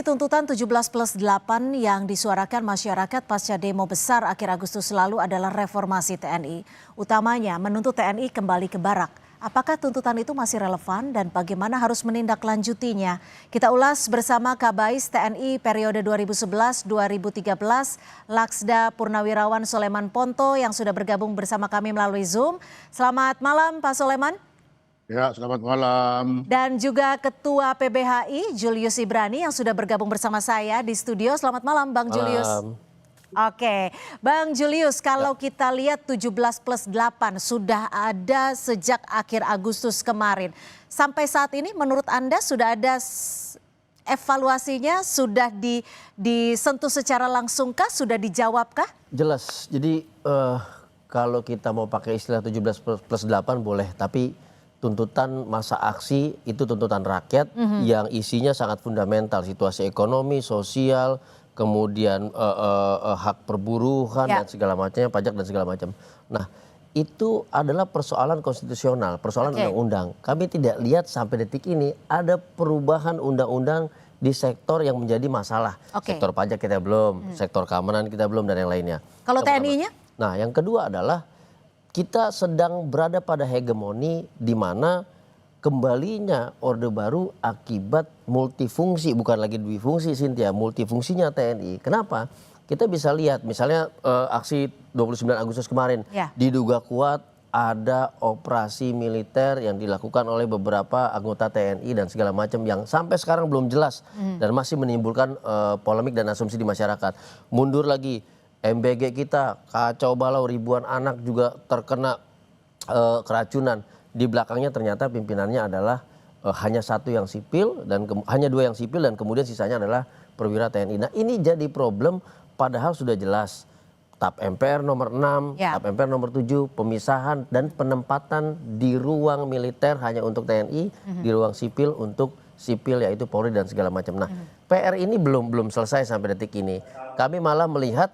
tuntutan 17+8 yang disuarakan masyarakat pasca demo besar akhir Agustus lalu adalah reformasi TNI. Utamanya menuntut TNI kembali ke barak. Apakah tuntutan itu masih relevan dan bagaimana harus menindaklanjutinya? Kita ulas bersama Kabais TNI periode 2011-2013, Laksda Purnawirawan Soleman Ponto yang sudah bergabung bersama kami melalui Zoom. Selamat malam Pak Soleman. Ya, selamat malam. Dan juga Ketua PBHI Julius Ibrani yang sudah bergabung bersama saya di studio. Selamat malam Bang Julius. Oke, Bang Julius, kalau kita lihat 17+8 sudah ada sejak akhir Agustus kemarin. Sampai saat ini menurut Anda sudah ada evaluasinya, sudah disentuh secara langsungkah, sudah dijawabkah? Jelas, jadi kalau kita mau pakai istilah 17+8 boleh, tapi tuntutan masa aksi itu tuntutan rakyat yang isinya sangat fundamental, situasi ekonomi, sosial, kemudian hak perburuhan dan segala macamnya, pajak dan segala macam. Nah, itu adalah persoalan konstitusional, persoalan undang-undang. Kami tidak lihat sampai detik ini ada perubahan undang-undang di sektor yang menjadi masalah. Sektor pajak kita belum, sektor keamanan kita belum, dan yang lainnya. Kalau TNI-nya? Nah, yang kedua adalah kita sedang berada pada hegemoni di mana kembalinya Orde Baru akibat multifungsi, bukan lagi dwifungsi Cynthia, multifungsinya TNI. Kenapa? Kita bisa lihat misalnya aksi 29 Agustus kemarin diduga kuat ada operasi militer yang dilakukan oleh beberapa anggota TNI dan segala macam yang sampai sekarang belum jelas dan masih menimbulkan polemik dan asumsi di masyarakat. Mundur lagi, MBG kita kacau balau, ribuan anak juga terkena keracunan. Di belakangnya ternyata pimpinannya adalah hanya satu yang sipil dan hanya dua yang sipil dan kemudian sisanya adalah perwira TNI. Nah, ini jadi problem padahal sudah jelas. TAP MPR nomor 6, TAP MPR nomor 7, pemisahan dan penempatan di ruang militer hanya untuk TNI, di ruang sipil untuk sipil yaitu Polri dan segala macam. Nah, PR ini belum selesai sampai detik ini. Kami malah melihat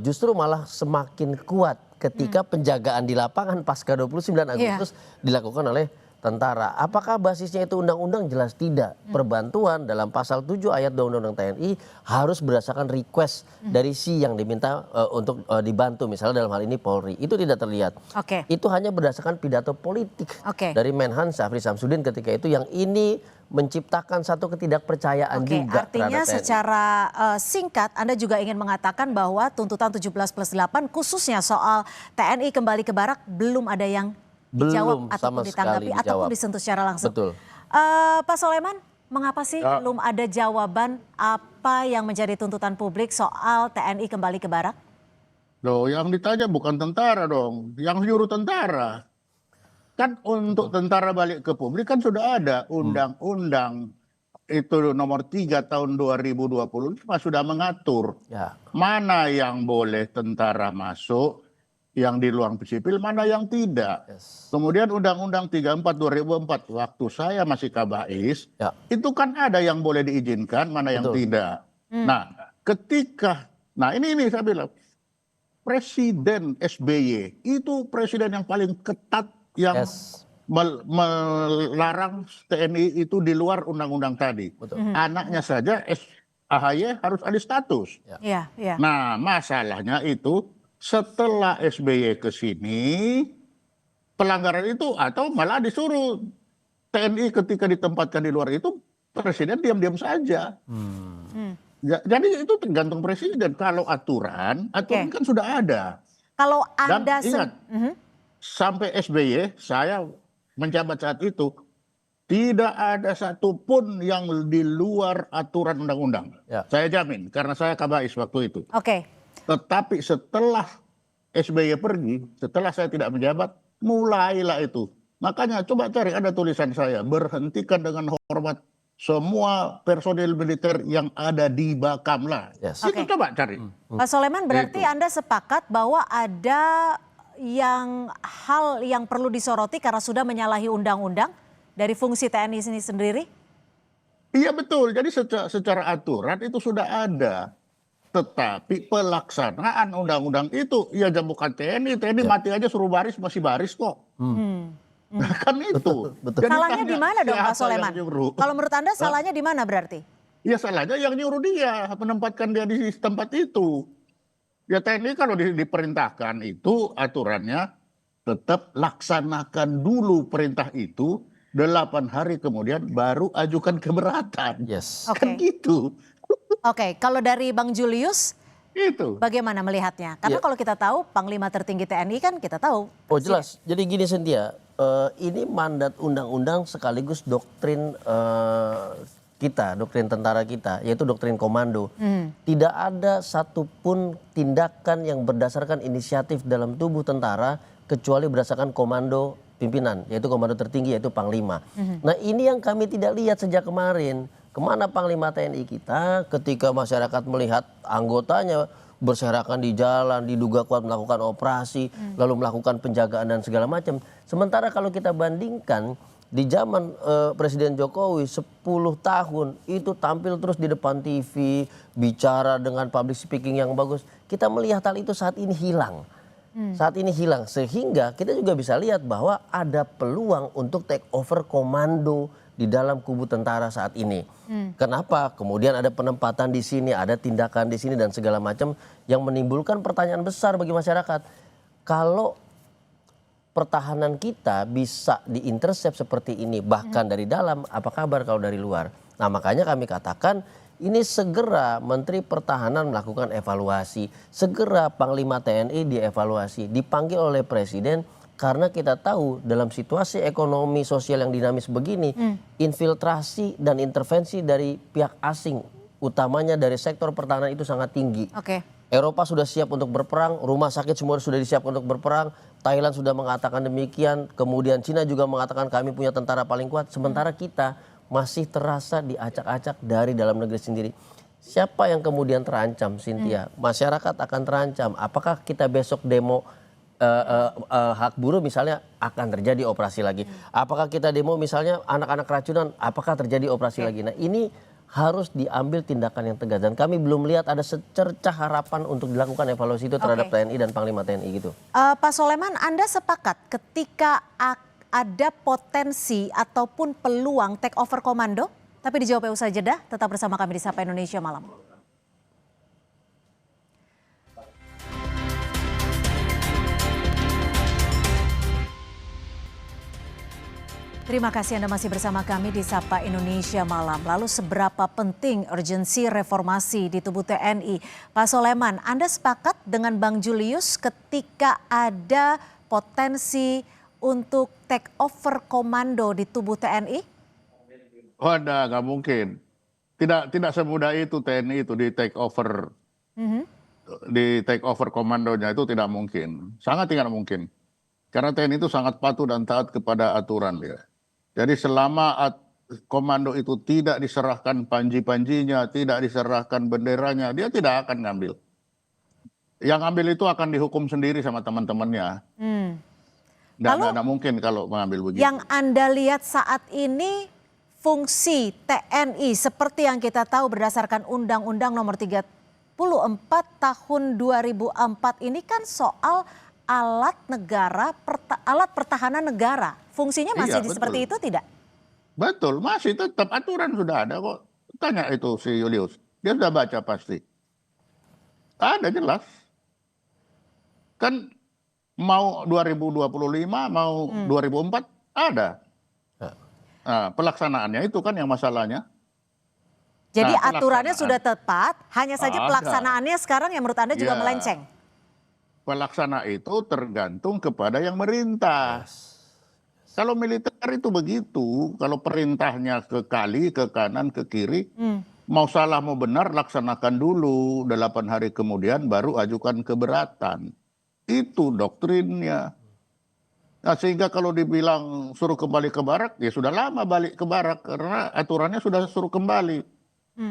justru malah semakin kuat ketika penjagaan di lapangan pasca 29 Agustus dilakukan oleh tentara. Apakah basisnya itu undang-undang? Jelas tidak. Perbantuan dalam pasal 7 ayat 2 Undang-Undang TNI harus berdasarkan request dari si yang diminta untuk dibantu. Misalnya dalam hal ini Polri. Itu tidak terlihat. Itu hanya berdasarkan pidato politik dari Menhan Syafri Samsudin ketika itu yang ini menciptakan satu ketidakpercayaan juga. Artinya secara singkat Anda juga ingin mengatakan bahwa tuntutan 17+8 khususnya soal TNI kembali ke barak belum ada yang dijawab ataupun ditanggapi ataupun disentuh secara langsung. Betul. Pak Soleman, mengapa sih belum ada jawaban apa yang menjadi tuntutan publik soal TNI kembali ke barak? Loh, yang ditanya bukan tentara dong, yang nyuruh tentara. Kan untuk tentara balik ke publik kan sudah ada undang-undang itu nomor 3 tahun 2020 sudah mengatur mana yang boleh tentara masuk, yang di ruang sipil, mana yang tidak. Kemudian Undang-Undang 34 2004 waktu saya masih Kabais, itu kan ada yang boleh diizinkan, mana yang tidak. Nah, ini saya bilang Presiden SBY itu presiden yang paling ketat yang melarang TNI itu di luar undang-undang tadi. Anaknya saja AHY harus ada status. Nah, masalahnya itu setelah SBY ke sini pelanggaran itu atau malah disuruh TNI ketika ditempatkan di luar itu presiden diam-diam saja. Jadi itu tergantung presiden. Kalau aturan kan sudah ada. Kalau Anda ingat, sampai SBY saya menjabat saat itu tidak ada satupun yang di luar aturan undang-undang. Saya jamin karena saya Kabais waktu itu. Tetapi setelah SBY pergi, setelah saya tidak menjabat, mulailah itu. Makanya coba cari, ada tulisan saya, berhentikan dengan hormat semua personil militer yang ada di Bakamla. Itu coba cari. Pak Soleman, berarti Anda sepakat bahwa ada hal yang perlu disoroti karena sudah menyalahi undang-undang dari fungsi TNI ini sendiri? Iya betul, jadi secara aturan itu sudah ada. Tetapi pelaksanaan undang-undang itu, ya bukan TNI mati aja suruh baris, masih baris kok. Kan itu. Salahnya di mana dong Pak Soleman? Kalau menurut Anda salahnya di mana berarti? Ya salahnya yang nyuruh dia, menempatkan dia di tempat itu. Ya TNI kalau diperintahkan itu aturannya tetap laksanakan dulu perintah itu, 8 hari kemudian baru ajukan keberatan. Yes. Kan Oke. gitu. Oke, kalau dari Bang Julius Itu. bagaimana melihatnya? Karena Ya. kalau kita tahu Panglima tertinggi TNI kan kita tahu. Oh jelas. Jadi gini Cynthia, ini mandat undang-undang sekaligus doktrin kita, doktrin tentara kita, yaitu doktrin komando. Tidak ada satupun tindakan yang berdasarkan inisiatif dalam tubuh tentara kecuali berdasarkan komando pimpinan, yaitu komando tertinggi, yaitu Panglima. Nah ini yang kami tidak lihat sejak kemarin. Kemana Panglima TNI kita ketika masyarakat melihat anggotanya berserakan di jalan, diduga kuat melakukan operasi, lalu melakukan penjagaan dan segala macam. Sementara kalau kita bandingkan di zaman Presiden Jokowi 10 tahun itu tampil terus di depan TV, bicara dengan public speaking yang bagus. Kita melihat hal itu saat ini hilang. Saat ini hilang, sehingga kita juga bisa lihat bahwa ada peluang untuk take over komando di dalam kubu tentara saat ini. Kenapa? Kemudian ada penempatan di sini, ada tindakan di sini dan segala macam yang menimbulkan pertanyaan besar bagi masyarakat. Kalau pertahanan kita bisa diintersep seperti ini, bahkan dari dalam, apa kabar kalau dari luar? Nah makanya kami katakan ini segera Menteri Pertahanan melakukan evaluasi, segera Panglima TNI dievaluasi, dipanggil oleh Presiden karena kita tahu dalam situasi ekonomi sosial yang dinamis begini, infiltrasi dan intervensi dari pihak asing, utamanya dari sektor pertahanan itu sangat tinggi. Oke. Eropa sudah siap untuk berperang, rumah sakit semua sudah disiapkan untuk berperang, Thailand sudah mengatakan demikian, kemudian Cina juga mengatakan kami punya tentara paling kuat, sementara kita masih terasa diacak-acak dari dalam negeri sendiri. Siapa yang kemudian terancam, Cynthia? Masyarakat akan terancam. Apakah kita besok demo hak buruh misalnya akan terjadi operasi lagi? Apakah kita demo misalnya anak-anak keracunan? Apakah terjadi operasi lagi? Nah ini harus diambil tindakan yang tegas dan kami belum lihat ada secercah harapan untuk dilakukan evaluasi itu terhadap TNI dan Panglima TNI gitu. Pak Soleman, Anda sepakat ketika ada potensi ataupun peluang take over komando? Tapi dijawab usai jeda, tetap bersama kami di Sapa Indonesia Malam. Terima kasih Anda masih bersama kami di Sapa Indonesia Malam. Lalu seberapa penting urgensi reformasi di tubuh TNI? Pak Soleman, Anda sepakat dengan Bang Julius ketika ada potensi untuk take over komando di tubuh TNI? Oh ada, nggak mungkin. Tidak semudah itu TNI itu di take over. Di take over komandonya itu tidak mungkin. Sangat tidak mungkin. Karena TNI itu sangat patuh dan taat kepada aturan dia. Jadi selama komando itu tidak diserahkan panji-panjinya, tidak diserahkan benderanya, dia tidak akan ngambil. Yang ngambil itu akan dihukum sendiri sama teman-temannya. Dan tidak mungkin kalau mengambil begitu. Yang Anda lihat saat ini fungsi TNI seperti yang kita tahu berdasarkan Undang-Undang Nomor 34 Tahun 2004 ini kan soal alat negara, alat pertahanan negara. Fungsinya masih seperti itu tidak? Betul, masih tetap aturan sudah ada kok. Tanya itu si Julius, dia sudah baca pasti. Ada jelas. Kan mau 2025, mau 2004 ada. Nah, pelaksanaannya itu kan yang masalahnya. Jadi aturannya sudah tepat, hanya saja pelaksanaannya sekarang yang menurut Anda juga melenceng. Pelaksana itu tergantung kepada yang merintah. Kalau militer itu begitu, kalau perintahnya ke kali, ke kanan, ke kiri, mau salah mau benar laksanakan dulu, 8 hari kemudian baru ajukan keberatan. Itu doktrinnya. Nah, sehingga kalau dibilang suruh kembali ke barak, ya sudah lama balik ke barak karena aturannya sudah suruh kembali.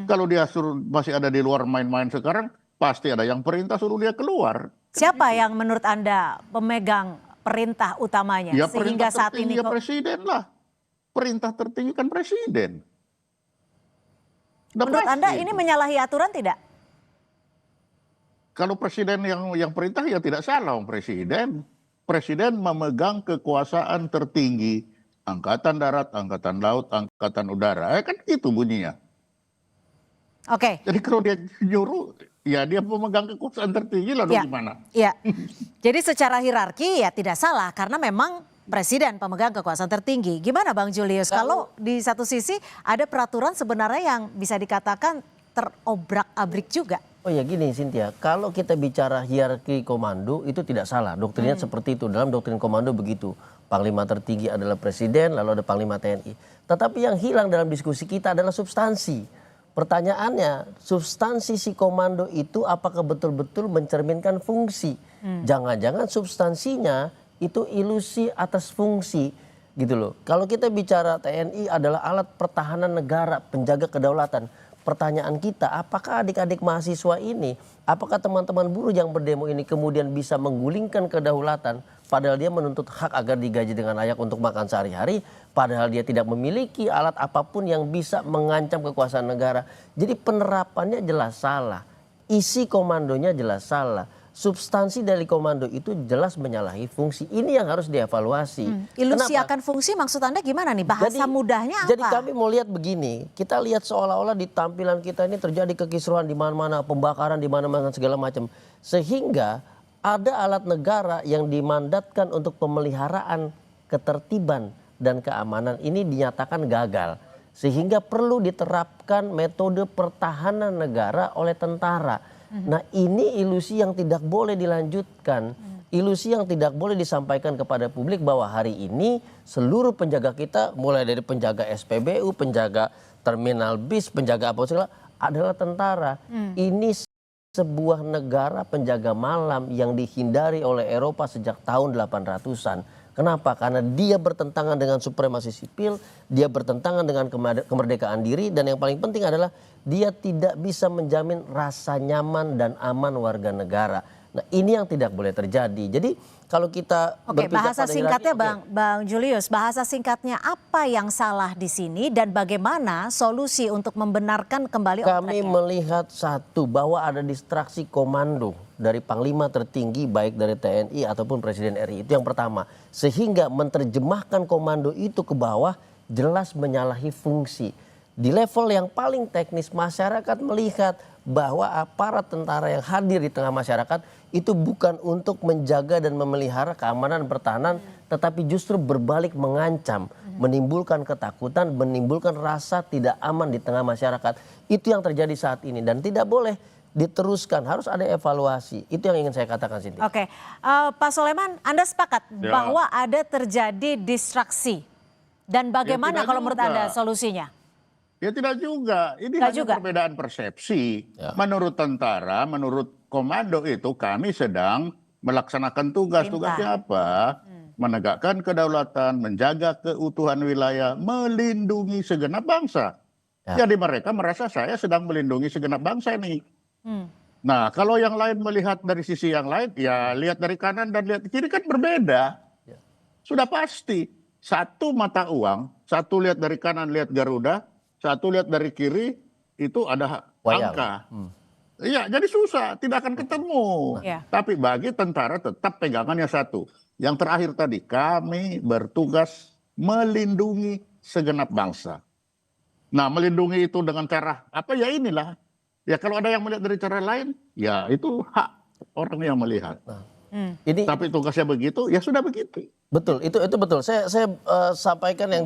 Kalau dia suruh masih ada di luar main-main sekarang, pasti ada yang perintah suruh dia keluar. Siapa yang menurut Anda pemegang perintah utamanya Ya, sehingga saat ini ya presiden lah. Perintah tertinggi kan presiden. Menurut Anda ini menyalahi aturan tidak? Kalau presiden yang perintah ya tidak salah presiden. Presiden memegang kekuasaan tertinggi. Angkatan darat, angkatan laut, angkatan udara. Kan itu bunyinya. Oke. Jadi kalau dia nyuruh, ya dia pemegang kekuasaan tertinggi lalu gimana? Ya. Jadi secara hierarki ya tidak salah karena memang presiden pemegang kekuasaan tertinggi. Gimana Bang Julius? Kalau di satu sisi ada peraturan sebenarnya yang bisa dikatakan terobrak-abrik juga. Oh ya gini Cynthia, kalau kita bicara hierarki komando itu tidak salah. Doktrinnya seperti itu, dalam doktrin komando begitu. Panglima tertinggi adalah presiden, lalu ada Panglima TNI. Tetapi yang hilang dalam diskusi kita adalah substansi. Pertanyaannya, substansi si komando itu apakah betul-betul mencerminkan fungsi? Jangan-jangan substansinya itu ilusi atas fungsi gitu loh. Kalau kita bicara TNI adalah alat pertahanan negara, penjaga kedaulatan. Pertanyaan kita, apakah adik-adik mahasiswa ini, apakah teman-teman buruh yang berdemo ini kemudian bisa menggulingkan kedaulatan padahal dia menuntut hak agar digaji dengan layak untuk makan sehari-hari, padahal dia tidak memiliki alat apapun yang bisa mengancam kekuasaan negara. Jadi penerapannya jelas salah, isi komandonya jelas salah. Substansi dari komando itu jelas menyalahi fungsi. Ini yang harus dievaluasi. Ilusi Kenapa? akan fungsi maksud Anda gimana nih? Bahasa mudahnya apa? Jadi kami mau lihat begini, kita lihat seolah-olah di tampilan kita ini terjadi kekisruhan di mana-mana, pembakaran di mana-mana segala macam. Sehingga ada alat negara yang dimandatkan untuk pemeliharaan ketertiban dan keamanan ini dinyatakan gagal. Sehingga perlu diterapkan metode pertahanan negara oleh tentara. Nah ini ilusi yang tidak boleh dilanjutkan, ilusi yang tidak boleh disampaikan kepada publik bahwa hari ini seluruh penjaga kita mulai dari penjaga SPBU, penjaga terminal bis, penjaga apa segala adalah tentara. Ini sebuah negara penjaga malam yang dihindari oleh Eropa sejak tahun 800-an. Kenapa? Karena dia bertentangan dengan supremasi sipil, dia bertentangan dengan kemerdekaan diri, dan yang paling penting adalah dia tidak bisa menjamin rasa nyaman dan aman warga negara. Nah ini yang tidak boleh terjadi. Jadi kalau kita bahasa singkatnya Bang Julius, bahasa singkatnya apa yang salah di sini dan bagaimana solusi untuk membenarkan kembali kami melihat satu, bahwa ada distraksi komando dari Panglima tertinggi baik dari TNI ataupun Presiden RI. Itu yang pertama. Sehingga menerjemahkan komando itu ke bawah jelas menyalahi fungsi. Di level yang paling teknis masyarakat melihat bahwa aparat tentara yang hadir di tengah masyarakat itu bukan untuk menjaga dan memelihara keamanan pertahanan, tetapi justru berbalik mengancam, menimbulkan ketakutan, menimbulkan rasa tidak aman di tengah masyarakat. Itu yang terjadi saat ini dan tidak boleh diteruskan, harus ada evaluasi. Itu yang ingin saya katakan Sinti. Oke, Pak Soleman, Anda sepakat bahwa ada terjadi distraksi dan bagaimana kalau menurut Anda solusinya? Ya tidak juga, ini hanya perbedaan persepsi. Menurut tentara, menurut komando itu kami sedang melaksanakan tugas. Tugasnya apa? Menegakkan kedaulatan, menjaga keutuhan wilayah, melindungi segenap bangsa. Jadi mereka merasa saya sedang melindungi segenap bangsa ini. Nah kalau yang lain melihat dari sisi yang lain, ya lihat dari kanan dan lihat kiri kan berbeda. Sudah pasti, satu mata uang, satu lihat dari kanan lihat Garuda, satu lihat dari kiri itu ada angka. Iya, jadi susah, tidak akan ketemu. Tapi bagi tentara tetap pegangannya satu. Yang terakhir tadi, kami bertugas melindungi segenap bangsa. Nah, melindungi itu dengan cara apa ya inilah. Ya kalau ada yang melihat dari cara lain, ya itu hak orang yang melihat. Tapi tugasnya begitu, ya sudah begitu. Betul, itu betul. Saya sampaikan yang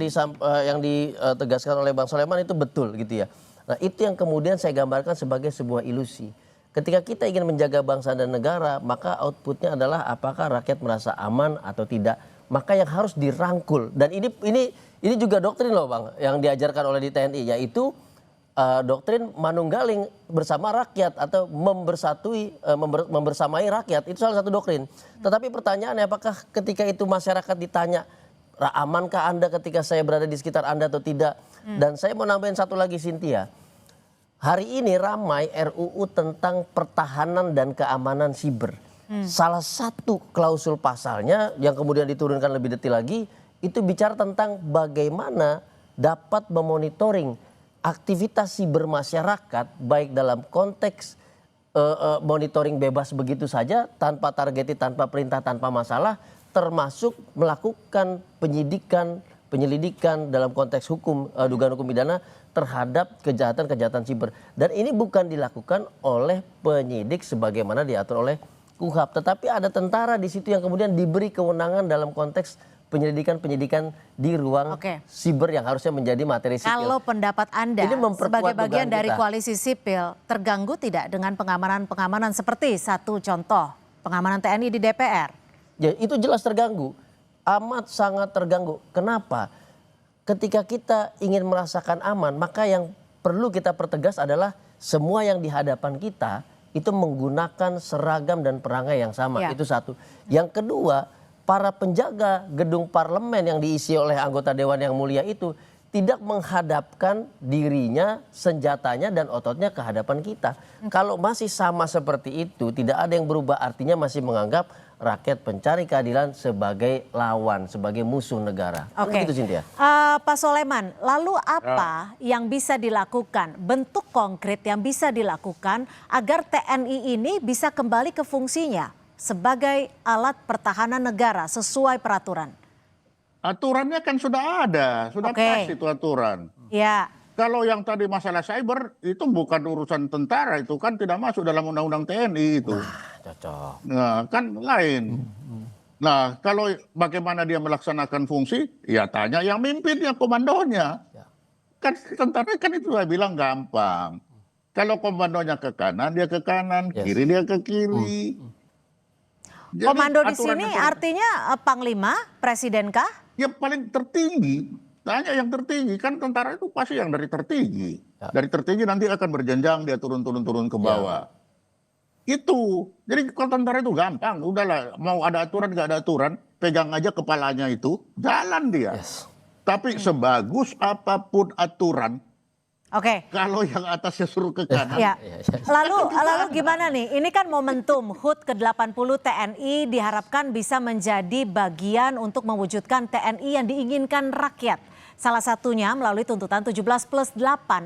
ditegaskan oleh Bang Soleman itu betul gitu ya. Nah itu yang kemudian saya gambarkan sebagai sebuah ilusi. Ketika kita ingin menjaga bangsa dan negara, maka outputnya adalah apakah rakyat merasa aman atau tidak. Maka yang harus dirangkul, dan ini juga doktrin loh Bang, yang diajarkan oleh di TNI, yaitu doktrin manunggaling bersama rakyat atau membersamai rakyat, itu salah satu doktrin. Tetapi pertanyaannya apakah ketika itu masyarakat ditanya, amankah Anda ketika saya berada di sekitar Anda atau tidak? Dan saya mau nambahin satu lagi Cynthia. Hari ini ramai RUU tentang pertahanan dan keamanan siber. Salah satu klausul pasalnya yang kemudian diturunkan lebih detail lagi, itu bicara tentang bagaimana dapat memonitoring aktivitas siber masyarakat baik dalam konteks monitoring bebas begitu saja tanpa targeted, tanpa perintah, tanpa masalah, termasuk melakukan penyidikan, penyelidikan dalam konteks hukum, dugaan hukum pidana terhadap kejahatan-kejahatan siber. Dan ini bukan dilakukan oleh penyidik sebagaimana diatur oleh KUHP, tetapi ada tentara di situ yang kemudian diberi kewenangan dalam konteks penyidikan di ruang siber yang harusnya menjadi materi sipil. Kalau pendapat Anda Ini sebagai bagian dugaan dari kita. koalisi sipil, terganggu tidak dengan pengamanan-pengamanan seperti satu contoh pengamanan TNI di DPR? Ya, itu jelas terganggu, amat sangat terganggu. Kenapa? Ketika kita ingin merasakan aman, maka yang perlu kita pertegas adalah semua yang di hadapan kita itu menggunakan seragam dan perangai yang sama. Ya. Itu satu. Yang kedua, para penjaga gedung parlemen yang diisi oleh anggota dewan yang mulia itu tidak menghadapkan dirinya, senjatanya dan ototnya ke hadapan kita. Kalau masih sama seperti itu, tidak ada yang berubah, artinya masih menganggap rakyat pencari keadilan sebagai lawan, sebagai musuh negara. Oke. Begitu, Cynthia. Pak Soleman, lalu apa yang bisa dilakukan, bentuk konkret yang bisa dilakukan agar TNI ini bisa kembali ke fungsinya sebagai alat pertahanan negara sesuai peraturan? Aturannya kan sudah ada, sudah pas itu aturan. Ya. Kalau yang tadi masalah cyber itu bukan urusan tentara, itu kan tidak masuk dalam undang-undang TNI itu. Cocok. Nah, kan lain. Nah, kalau bagaimana dia melaksanakan fungsi, ya tanya yang mimpinnya, komandonya. Kan tentara kan itu saya bilang gampang. Kalau komandonya ke kanan, dia ke kanan, kiri dia ke kiri. Jadi, Komando di aturan sini itu artinya Panglima, Presiden kah? yang paling tertinggi. Tanya yang tertinggi, kan tentara itu pasti yang dari tertinggi. Dari tertinggi nanti akan berjenjang, dia turun ke bawah. Itu, jadi kalau tentara itu gampang, udahlah mau ada aturan gak ada aturan, pegang aja kepalanya itu, jalan dia. Tapi sebagus apapun aturan, kalau yang atasnya suruh ke kanan. Ya. Lalu gimana nih? Ini kan momentum HUT ke-80 TNI diharapkan bisa menjadi bagian untuk mewujudkan TNI yang diinginkan rakyat. Salah satunya melalui tuntutan 17+8.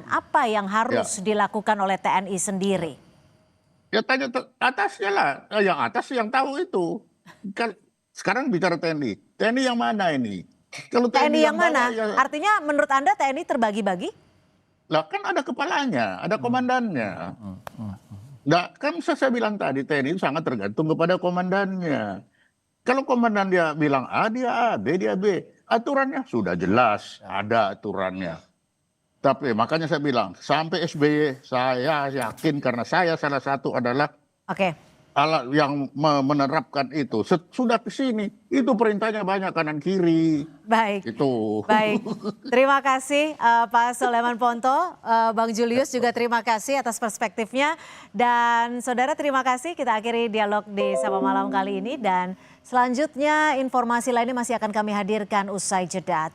Apa yang harus dilakukan oleh TNI sendiri? Ya tanya atasnya lah, yang atas yang tahu itu. Sekarang bicara TNI. TNI yang mana ini? Kalau TNI yang mana? Ya, Artinya menurut Anda TNI terbagi-bagi? lah kan ada kepalanya, ada komandannya. Nah, kan saya bilang tadi TNI itu sangat tergantung kepada komandannya. Kalau komandan dia bilang A, dia A, B, dia B. Aturannya sudah jelas, ada aturannya. Tapi makanya saya bilang, sampai SBY saya yakin karena saya salah satu adalah alat yang menerapkan itu. Sudah ke sini, itu perintahnya banyak kanan kiri. Baik. Itu. Baik. Terima kasih Pak Soleman Ponto, Bang Julius juga terima kasih atas perspektifnya. Dan saudara terima kasih, kita akhiri dialog di Sapa Malam kali ini. Dan selanjutnya informasi lainnya masih akan kami hadirkan usai jeda.